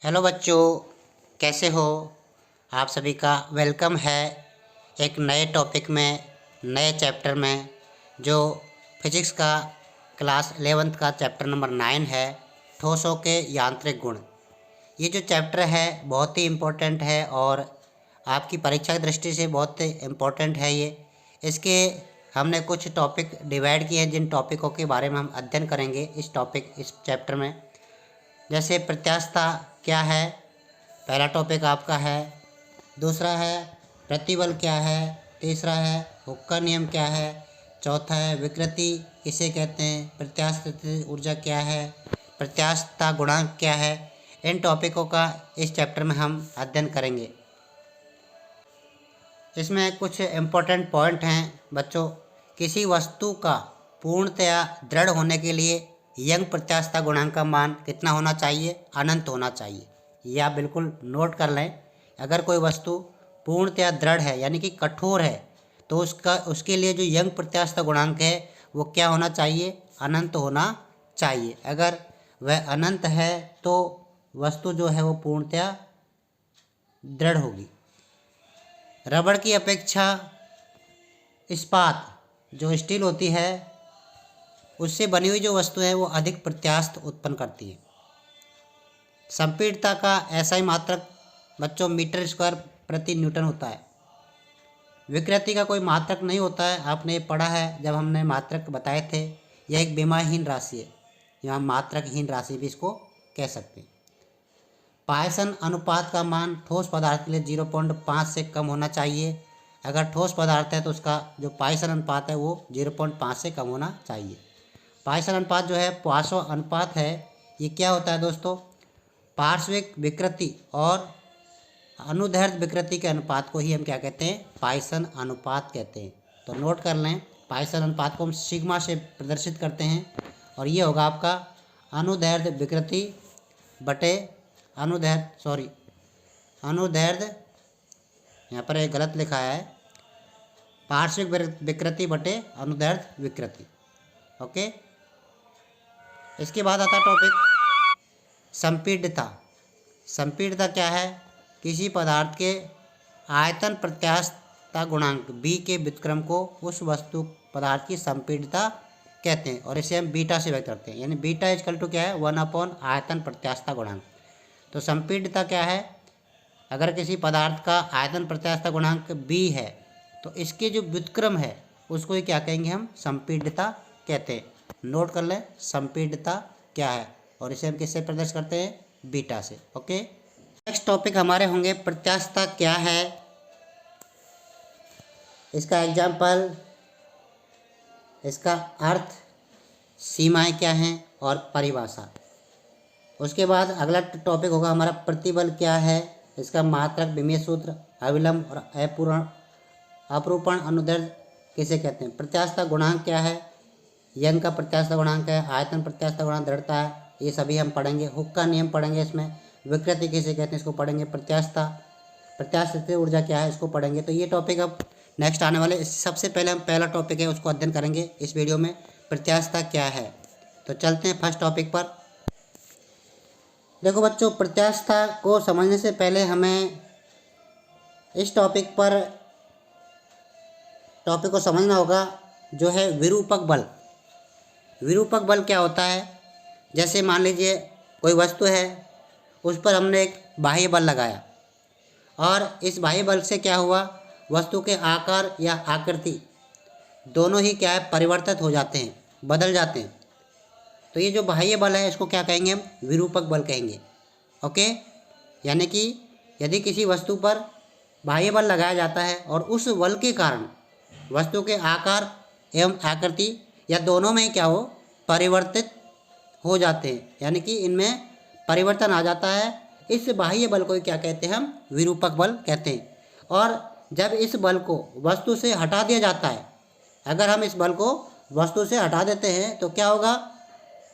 Hello बच्चों, कैसे हो? आप सभी का वेलकम है एक नए टॉपिक में, नए चैप्टर में, जो फिजिक्स का क्लास 11th का चैप्टर नंबर 9 है, ठोसों के यांत्रिक गुण। ये जो चैप्टर है बहुत ही इम्पोर्टेंट है और आपकी परीक्षा की दृष्टि से बहुत इम्पोर्टेंट है ये। इसके हमने कुछ टॉपिक डिवाइड किए हैं, जिन टॉपिकों के बारे में हम अध्ययन करेंगे इस चैप्टर में। जैसे प्रत्यास्थता क्या है, पहला टॉपिक आपका है। दूसरा है प्रतिबल क्या है। तीसरा है हुक का नियम क्या है। चौथा है विकृति किसे कहते हैं। प्रत्यास्थ ऊर्जा क्या है। प्रत्यास्थता गुणांक क्या है। इन टॉपिकों का इस चैप्टर में हम अध्ययन करेंगे। इसमें कुछ इम्पोर्टेंट पॉइंट हैं बच्चों। किसी वस्तु का पूर्णतया दृढ़ होने के लिए यंग प्रत्यास्थता गुणांक का मान कितना होना चाहिए? अनंत होना चाहिए। ये आप बिल्कुल नोट कर लें। अगर कोई वस्तु पूर्णतया दृढ़ है यानी कि कठोर है, तो उसके लिए जो यंग प्रत्यास्थता गुणांक है वो क्या होना चाहिए? अनंत होना चाहिए। अगर वह अनंत है तो वस्तु जो है वो पूर्णतया दृढ़ होगी। रबड़ की अपेक्षा इस्पात जो स्टील होती है, उससे बनी हुई जो वस्तु है वो अधिक प्रत्यास्थ उत्पन्न करती है। संपीड़ितता का एसआई मात्रक बच्चों मीटर स्क्वायर प्रति न्यूटन होता है। विकृति का कोई मात्रक नहीं होता है, आपने पढ़ा है जब हमने मात्रक बताए थे। यह एक विमाहीन राशि है, या हम मात्रकहीन राशि भी इसको कह सकते हैं। पायसन अनुपात का मान ठोस पदार्थ के लिए 0.5 से कम होना चाहिए। अगर ठोस पदार्थ है तो उसका जो पायसन अनुपात है वो 0.5 से कम होना चाहिए। पायसन अनुपात जो है पार्श्व अनुपात है। ये क्या होता है दोस्तों? पार्श्विक विकृति और अनुदैर्ध्य विकृति के अनुपात को ही हम क्या कहते हैं? पायसन अनुपात कहते हैं। तो नोट कर लें, पायसन अनुपात को हम सिग्मा से प्रदर्शित करते हैं और ये होगा आपका अनुदैर्ध्य विकृति बटे अनुदैर्ध्य, यहाँ पर एक गलत लिखा है, पार्श्विक विकृति बटे अनुदैर्ध्य विकृति। ओके, इसके बाद आता टॉपिक संपीड्यता। संपीड्यता क्या है? किसी पदार्थ के आयतन प्रत्यास्थता गुणांक b के व्युत्क्रम को उस वस्तु पदार्थ की संपीड्यता कहते हैं और इसे हम बीटा से व्यक्त करते हैं। यानी बीटा इक्वल टू क्या है? 1 आयतन प्रत्यास्थता गुणांक। तो संपीड्यता क्या है? अगर किसी पदार्थ का आयतन प्रत्यास्थता गुणांक b है तो इसके जो व्युत्क्रम है उसको ही क्या कहेंगे? हम संपीड्यता कहते हैं। नोट कर लें संपीड्यता क्या है और इसे हम किससे प्रदर्शित करते हैं? बीटा से। ओके, नेक्स्ट टॉपिक हमारे होंगे प्रत्यास्थता क्या है, इसका एग्जाम्पल, इसका अर्थ, सीमाएं क्या हैं और परिभाषा। उसके बाद अगला टॉपिक होगा हमारा प्रतिबल क्या है, इसका मात्रक, विमीय सूत्र, अविलंब और अपरूपण अनुदैर्ध्य किसे कहते हैं। प्रत्यास्थता गुणांक क्या है? यंग का प्रत्यास्थता गुणांक है। आयतन प्रत्यास्थता गुणांक दृढ़ता है, ये सभी हम पढ़ेंगे। हुक का नियम पढ़ेंगे, इसमें विकृति किसे कहते हैं इसको पढ़ेंगे। प्रत्यास्थ ऊर्जा क्या है इसको पढ़ेंगे। तो ये टॉपिक अब नेक्स्ट आने वाले। सबसे पहले हम पहला टॉपिक है उसको अध्ययन करेंगे इस वीडियो में, प्रत्यास्थता क्या है। तो चलते हैं फर्स्ट टॉपिक पर। देखो बच्चों, प्रत्यास्थता को समझने से पहले हमें इस टॉपिक को समझना होगा, जो है विरूपक बल। विरूपक बल क्या होता है? जैसे मान लीजिए कोई वस्तु है, उस पर हमने एक बाह्य बल लगाया और इस बाह्य बल से क्या हुआ? वस्तु के आकार या आकृति दोनों ही क्या है? परिवर्तित हो जाते हैं, बदल जाते हैं। तो ये जो बाह्य बल है इसको क्या कहेंगे? हम विरूपक बल कहेंगे। ओके, यानी कि यदि किसी वस्तु पर बाह्य बल लगाया जाता है और उस बल के कारण वस्तु के आकार एवं आकृति या दोनों में क्या हो? परिवर्तित हो जाते हैं, यानी कि इनमें परिवर्तन आ जाता है। इस बाह्य बल को क्या कहते हैं? हम विरूपक बल कहते हैं। और जब इस बल को वस्तु से हटा दिया जाता है, अगर हम इस बल को वस्तु से हटा देते हैं तो क्या होगा?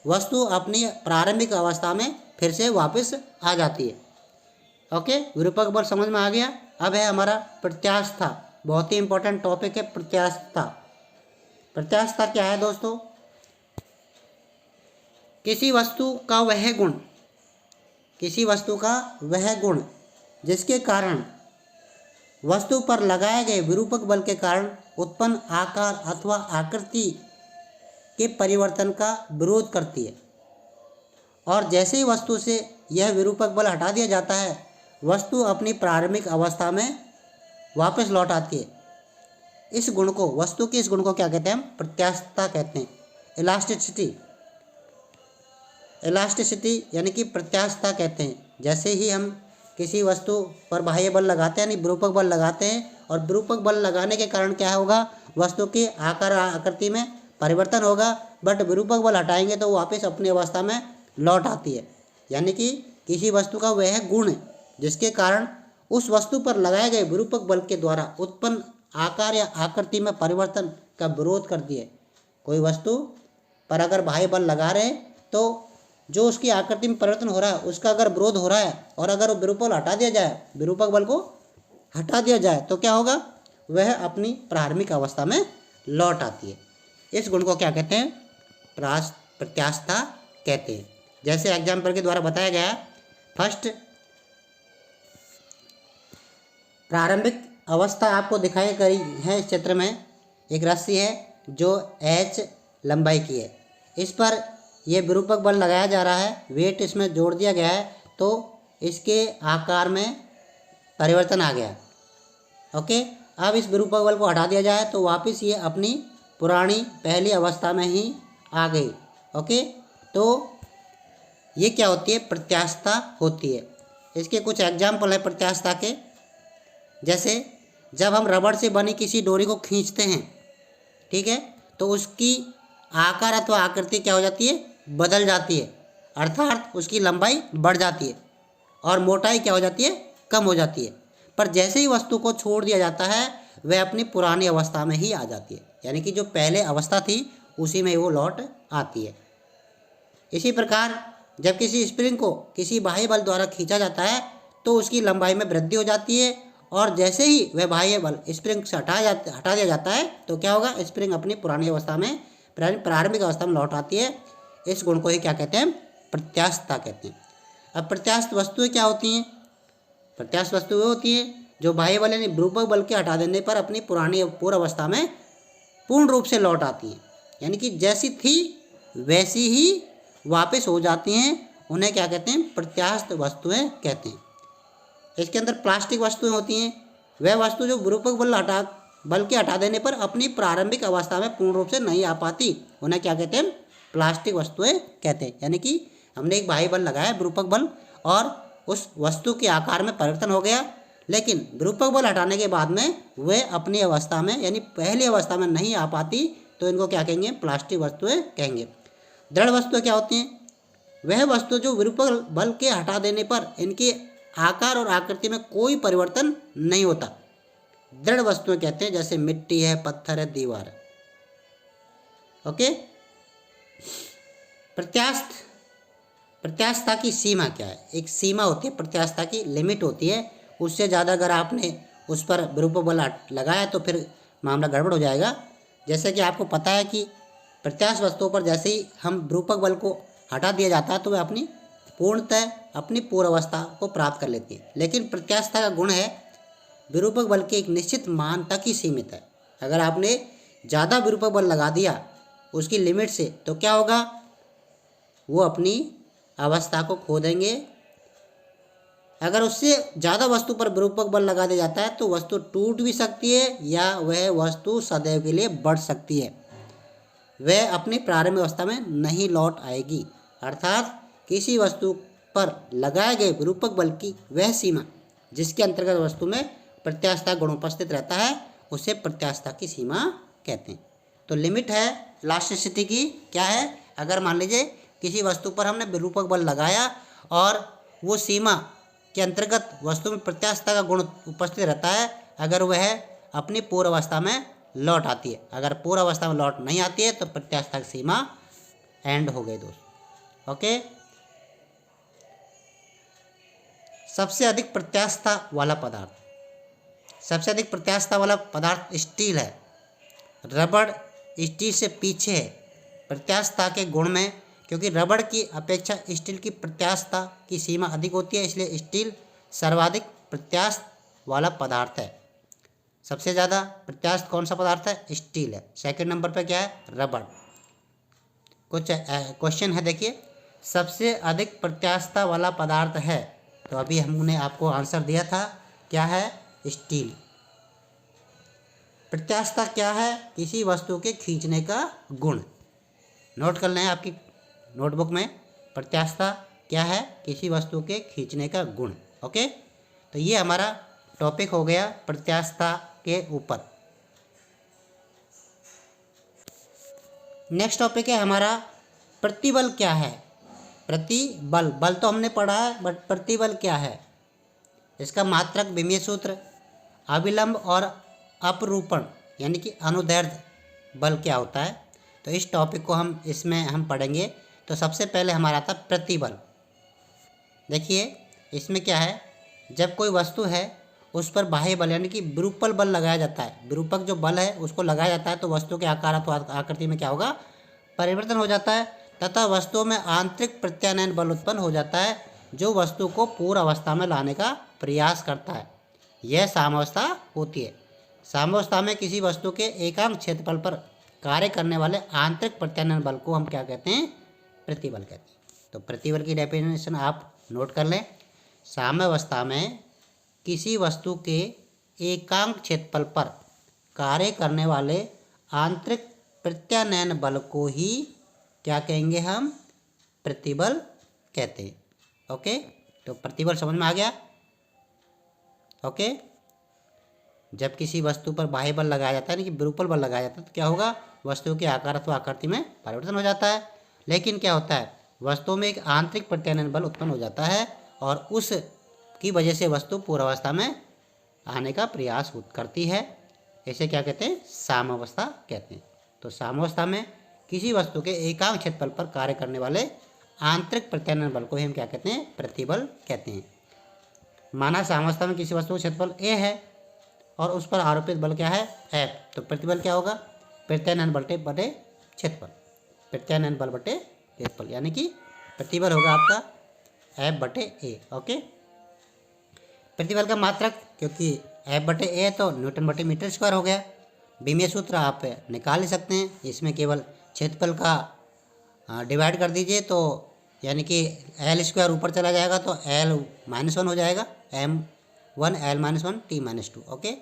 वस्तु अपनी प्रारंभिक अवस्था में फिर से वापस आ जाती है। ओके, विरूपक बल समझ में आ गया। अब है हमारा प्रत्यास्थता, बहुत ही इंपॉर्टेंट टॉपिक है प्रत्यास्थता। प्रत्यास्थता क्या है दोस्तों? किसी वस्तु का वह गुण किसी वस्तु का वह गुण जिसके कारण वस्तु पर लगाए गए विरूपक बल के कारण उत्पन्न आकार अथवा आकृति के परिवर्तन का विरोध करती है, और जैसे ही वस्तु से यह विरूपक बल हटा दिया जाता है वस्तु अपनी प्रारंभिक अवस्था में वापस लौट आती है। इस गुण को, वस्तु के इस गुण को क्या कहते हैं? हम प्रत्यास्थता कहते हैं। इलास्टिसिटी यानी कि प्रत्यास्थता कहते हैं। जैसे ही हम किसी वस्तु पर बाह्य बल लगाते हैं यानी विरूपक बल लगाते हैं, और विरूपक बल लगाने के कारण क्या होगा? वस्तु के आकार आकृति में परिवर्तन होगा, बट विरूपक बल हटाएंगे तो वापस अपनी अवस्था में लौट आती है। यानी कि किसी वस्तु का वह गुण जिसके कारण उस वस्तु पर लगाए गए विरूपक बल के द्वारा उत्पन्न आकार या आकृति में परिवर्तन का विरोध करती है। कोई वस्तु पर अगर बाह्य बल लगा रहे हैं तो जो उसकी आकृति में परिवर्तन हो रहा है उसका अगर विरोध हो रहा है, और अगर वो विरूपक बल हटा दिया जाए, विरूपक बल को हटा दिया जाए तो क्या होगा? वह अपनी प्रारंभिक अवस्था में लौट आती है। इस गुण को क्या कहते हैं? प्रत्यास्थता कहते हैं। जैसे एग्जाम्पल के द्वारा बताया गया, फर्स्ट प्रारंभिक अवस्था आपको दिखाई गई है। इस चित्र में एक रस्सी है जो h लंबाई की है, इस पर यह विरूपक बल लगाया जा रहा है, वेट इसमें जोड़ दिया गया है तो इसके आकार में परिवर्तन आ गया। ओके, अब इस विरूपक बल को हटा दिया जाए तो वापस ये अपनी पुरानी पहली अवस्था में ही आ गई। ओके, तो ये क्या होती है? प्रत्यास्थता होती है। इसके कुछ एग्जाम्पल है प्रत्यास्थता के। जैसे जब हम रबड़ से बनी किसी डोरी को खींचते हैं, ठीक है, तो उसकी आकार अथवा आकृति क्या हो जाती है? बदल जाती है, अर्थात उसकी लंबाई बढ़ जाती है और मोटाई क्या हो जाती है? कम हो जाती है। पर जैसे ही वस्तु को छोड़ दिया जाता है वह अपनी पुरानी अवस्था में ही आ जाती है, यानी कि जो पहले अवस्था थी उसी में वो लौट आती है। इसी प्रकार जब किसी स्प्रिंग को किसी बाह्य बल द्वारा खींचा जाता है तो उसकी लंबाई में वृद्धि हो जाती है, और जैसे ही वह बाह्य बल स्प्रिंग से हटा दिया जाता है तो क्या होगा? स्प्रिंग अपनी पुरानी अवस्था में, प्रारंभिक अवस्था में लौट आती है। इस गुण को ही क्या कहते हैं? प्रत्यास्थता कहते हैं। अब प्रत्यास्थ वस्तुएं क्या होती हैं? प्रत्यास्थ वस्तुएं होती हैं जो बाह्य बल यानी विरूपक बल के हटा देने पर अपनी पुरानी पूर्व अवस्था में पूर्ण रूप से लौट आती हैं, यानी कि जैसी थी वैसी ही वापस हो जाती हैं। उन्हें क्या कहते हैं? प्रत्यास्थ वस्तुएं कहते हैं। इसके अंदर प्लास्टिक वस्तुएं होती हैं। वह वस्तु जो विरूपक बल के हटा देने पर अपनी प्रारंभिक अवस्था में पूर्ण रूप से नहीं आ पाती, उन्हें क्या कहते हैं? प्लास्टिक वस्तुएं कहते हैं। यानी कि हमने एक बाह्य बल लगाया, विरूपक बल, और उस वस्तु के आकार में परिवर्तन हो गया, लेकिन विरूपक बल हटाने के बाद में वह अपनी अवस्था में यानी पहली अवस्था में नहीं आ पाती, तो इनको क्या कहेंगे? प्लास्टिक वस्तुएं कहेंगे। दृढ़ वस्तुएं क्या होती हैं? वह वस्तु जो विरूपक बल के हटा देने पर इनके आकार और आकृति में कोई परिवर्तन नहीं होता, दृढ़ वस्तुएं कहते हैं। जैसे मिट्टी है, पत्थर है, दीवार है। ओके, प्रत्यास्थता की सीमा क्या है? एक सीमा होती है, प्रत्यास्थता की लिमिट होती है। उससे ज़्यादा अगर आपने उस पर विरूपक बल लगाया तो फिर मामला गड़बड़ हो जाएगा। जैसे कि आपको पता है कि प्रत्यास्थ वस्तुओं पर जैसे ही हम विरूपक बल को हटा दिया जाता है तो वह अपनी पूर्णतः अपनी पूर्वावस्था को प्राप्त कर लेती है। लेकिन प्रत्यास्थता का गुण है विरूपक बल के एक निश्चित मान तक ही सीमित है। अगर आपने ज़्यादा विरूपक बल लगा दिया उसकी लिमिट से तो क्या होगा? वो अपनी अवस्था को खो देंगे। अगर उससे ज़्यादा वस्तु पर विरूपक बल लगा दिया जाता है तो वस्तु टूट भी सकती है या वह वस्तु सदैव के लिए बढ़ सकती है, वह अपनी प्रारंभिक अवस्था में नहीं लौट आएगी। अर्थात किसी वस्तु पर लगाए गए विरूपक बल की वह सीमा जिसके अंतर्गत वस्तु में प्रत्यास्थता गुण उपस्थित रहता है उसे प्रत्यास्थता की सीमा कहते हैं। तो लिमिट है इलास्टिसिटी की क्या है? अगर मान लीजिए किसी वस्तु पर हमने विरूपक बल लगाया और वो सीमा के अंतर्गत वस्तु में प्रत्यास्थता का गुण उपस्थित रहता है, अगर वह अपनी पूर्व अवस्था में लौट आती है। अगर पूर्व अवस्था में लौट नहीं आती है तो प्रत्यास्थता की सीमा एंड हो गई दोस्त। ओके, सबसे अधिक प्रत्यास्थता वाला पदार्थ स्टील है। रबड़ स्टील से पीछे है। प्रत्यास्थता के गुण में क्योंकि रबड़ की अपेक्षा स्टील की प्रत्यास्थता की सीमा अधिक होती है, इसलिए स्टील सर्वाधिक प्रत्यास्थ वाला पदार्थ है। सबसे ज़्यादा प्रत्यास्थ कौन सा पदार्थ है? स्टील है। सेकंड नंबर पे क्या है? रबड़। कुछ क्वेश्चन है देखिए, सबसे अधिक प्रत्यास्थता वाला पदार्थ है, तो अभी हमने आपको आंसर दिया था, क्या है? स्टील। प्रत्यास्थता क्या है? किसी वस्तु के खींचने का गुण। नोट कर लें आपकी नोटबुक में, प्रत्यास्थता क्या है? किसी वस्तु के खींचने का गुण। ओके, तो ये हमारा टॉपिक हो गया प्रत्यास्थता के ऊपर। नेक्स्ट टॉपिक है हमारा प्रतिबल क्या है? प्रतिबल, बल तो हमने पढ़ा है, बट प्रतिबल क्या है? इसका मात्रक, विमीय सूत्र, अविलंब और अपरूपण यानी कि अनुदैर्ध्य बल क्या होता है, तो इस टॉपिक को हम पढ़ेंगे। तो सबसे पहले हमारा था प्रतिबल। देखिए इसमें क्या है, जब कोई वस्तु है उस पर बाह्य बल यानी कि विरूपल बल लगाया जाता है, विरूपक जो बल है उसको लगाया जाता है, तो वस्तु के आकार अथवा आकृति में क्या होगा? परिवर्तन हो जाता है, तथा वस्तु में आंतरिक प्रत्यानयन बल उत्पन्न हो जाता है, जो वस्तु को पूर्ण अवस्था में लाने का प्रयास करता है। यह साम्यावस्था होती है। साम्यावस्था में किसी वस्तु के एकांक क्षेत्रफल पर कार्य करने वाले आंतरिक प्रत्यानयन बल को हम क्या कहते हैं? प्रतिबल कहते हैं। तो प्रतिबल की डेफिनेशन आप नोट कर लें। साम्यावस्था में किसी वस्तु के एकांक क्षेत्रफल पर कार्य करने वाले आंतरिक प्रत्यानयन बल को ही क्या कहेंगे? हम प्रतिबल कहते हैं। ओके, तो प्रतिबल समझ में आ गया? ओके, जब किसी वस्तु पर बाह्य बल लगाया जाता है यानी कि विरूपल बल लगाया जाता है, तो क्या होगा? वस्तु के आकार अथवा आकृति में परिवर्तन हो जाता है। लेकिन क्या होता है, वस्तु में एक आंतरिक प्रत्यानयन बल उत्पन्न हो जाता है और उस की वजह से वस्तु पूर्वावस्था में आने का प्रयास करती है। इसे क्या कहते हैं? साम्यावस्था कहते हैं। तो साम्यावस्था में किसी वस्तु के एकांक क्षेत्रफल पर कार्य करने वाले आंतरिक प्रत्यानयन बल को हम क्या कहते हैं? प्रतिबल कहते हैं। माना साम्यावस्था में किसी वस्तु का क्षेत्रफल ए है और उस पर आरोपित बल क्या है? एफ, तो प्रतिबल क्या होगा? प्रत्यानयन बल बटे क्षेत्रफल, प्रत्यानयन बल बटे क्षेत्रफल, यानी कि प्रतिबल होगा आपका एफ बटे ए। ओके, प्रतिबल का मात्रक, क्योंकि एफ बटे ए तो न्यूटन बटे मीटर स्क्वायर हो गया। विमीय सूत्र आप निकाल ही सकते हैं, इसमें केवल क्षेत्रफल का डिवाइड कर दीजिए, तो यानी कि एल स्क्वायर ऊपर चला जाएगा तो एल -1 हो जाएगा, m1 l -1 t -2। ओके,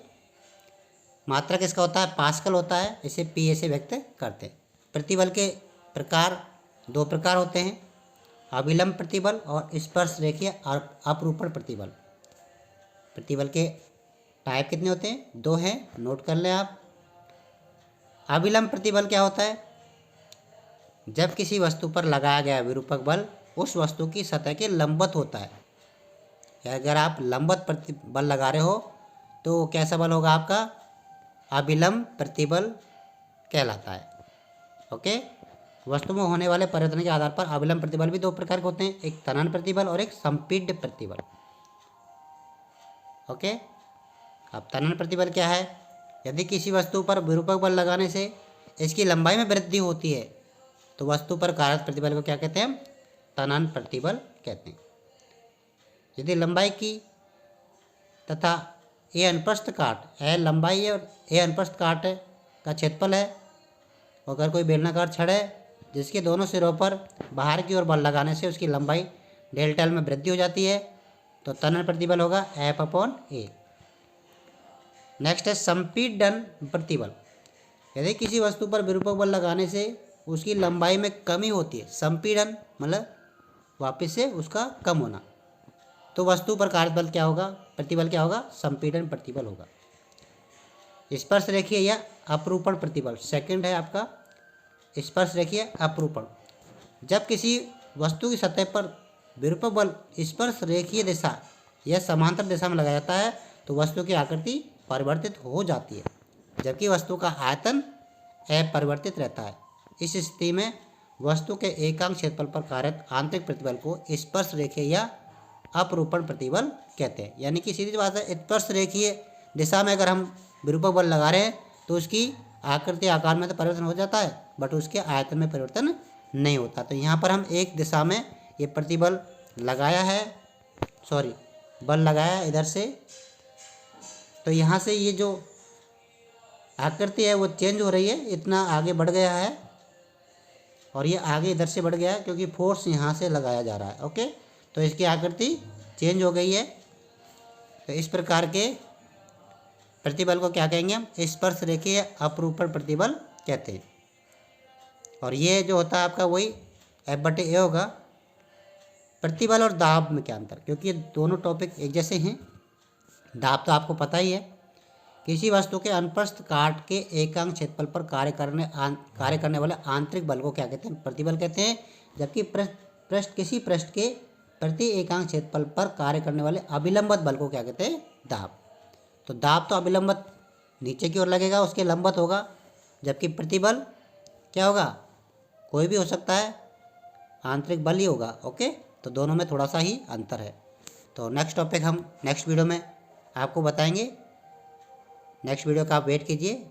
मात्रक इसका होता है पास्कल होता है, इसे पी से व्यक्त करते हैं। प्रतिबल के प्रकार दो प्रकार होते हैं, अविलंब प्रतिबल और स्पर्श रेखीय अपरूपण प्रतिबल। प्रतिबल के टाइप कितने होते हैं? दो हैं, नोट कर लें आप। अविलंब प्रतिबल क्या होता है? जब किसी वस्तु पर लगाया गया विरूपक बल उस वस्तु की सतह के लंबवत होता है। अगर आप लंबवत प्रतिबल लगा रहे हो तो कैसा बल होगा आपका? अविलंब प्रतिबल कहलाता है। ओके, वस्तु में होने वाले परिवर्तन के आधार पर अविलंब प्रतिबल भी दो प्रकार के होते हैं, एक तनन प्रतिबल और एक संपीड्य प्रतिबल। ओके, अब तनन प्रतिबल क्या है? यदि किसी वस्तु पर विरूपक बल लगाने से इसकी लंबाई में वृद्धि होती है तो वस्तु पर कारक प्रतिबल को क्या कहते हैं? तनन प्रतिबल कहते हैं। यदि लंबाई की तथा ए अनुप्रस्थ काट, ए लंबाई है और ए अनुप्रस्थ काट का क्षेत्रफल है, अगर कोई बेलनाकार छड़ है जिसके दोनों सिरों पर बाहर की ओर बल लगाने से उसकी लंबाई डेल्टा एल में वृद्धि हो जाती है, तो तनन प्रतिबल होगा F/A। नेक्स्ट है संपीडन प्रतिबल। यदि किसी वस्तु पर विरूपक बल लगाने से उसकी लंबाई में कमी होती है, संपीडन मतलब वापस से उसका कम होना, तो वस्तु पर कार्य बल क्या होगा? प्रतिबल क्या होगा? संपीडन प्रतिबल होगा। स्पर्श रेखीय या अपरूपण प्रतिबल सेकंड है आपका, स्पर्श रेखीय अपरूपण। जब किसी वस्तु की सतह पर विरूपक बल स्पर्श रेखीय दिशा या समांतर दिशा में लगाया जाता है तो वस्तु की आकृति परिवर्तित हो जाती है, जबकि वस्तु का आयतन अपरिवर्तित रहता है। इस स्थिति में वस्तु के एकांक क्षेत्रफल पर कार्यरत आंतरिक प्रतिबल को स्पर्श रेखीय या अपरूपण प्रतिबल कहते हैं। यानी कि सीधी बात है, स्पर्श रेखीय दिशा में अगर हम विरूपक बल लगा रहे हैं तो उसकी आकृति आकार में तो परिवर्तन हो जाता है, बट उसके आयतन में परिवर्तन नहीं होता। तो यहाँ पर हम एक दिशा में ये प्रतिबल लगाया है, सॉरी बल लगाया है इधर से, तो यहाँ से ये जो आकृति है वो चेंज हो रही है, इतना आगे बढ़ गया है और ये आगे इधर से बढ़ गया है क्योंकि फोर्स यहाँ से लगाया जा रहा है। ओके, तो इसकी आकृति चेंज हो गई है। तो इस प्रकार के प्रतिबल को क्या कहेंगे हम? स्पर्श रेखीय अपरूपण प्रतिबल कहते हैं। और ये जो होता है आपका वही F/A होगा। प्रतिबल और दाब में क्या अंतर? क्योंकि ये दोनों टॉपिक एक जैसे हैं। दाब तो आपको पता ही है, किसी वस्तु के अनुप्रस्थ काट के एकांक क्षेत्रफल पर कार्य करने वाले आंतरिक बल को क्या कहते हैं? प्रतिबल कहते हैं। जबकि किसी पृष्ठ के प्रति एकांक क्षेत्रफल पर कार्य करने वाले अभिलंबत बल को क्या कहते हैं? दाब। तो दाब तो अभिलंबत नीचे की ओर लगेगा, उसके लंबत होगा, जबकि प्रतिबल क्या होगा? कोई भी हो सकता है, आंतरिक बल ही होगा। ओके, तो दोनों में थोड़ा सा ही अंतर है। तो नेक्स्ट टॉपिक हम नेक्स्ट वीडियो में आपको बताएंगे। नेक्स्ट वीडियो का आप वेट कीजिए,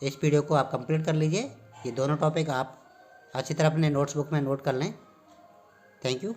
इस वीडियो को आप कंप्लीट कर लीजिए। ये दोनों टॉपिक आप अच्छी तरह अपने नोट्स बुक में नोट कर लें। Thank you.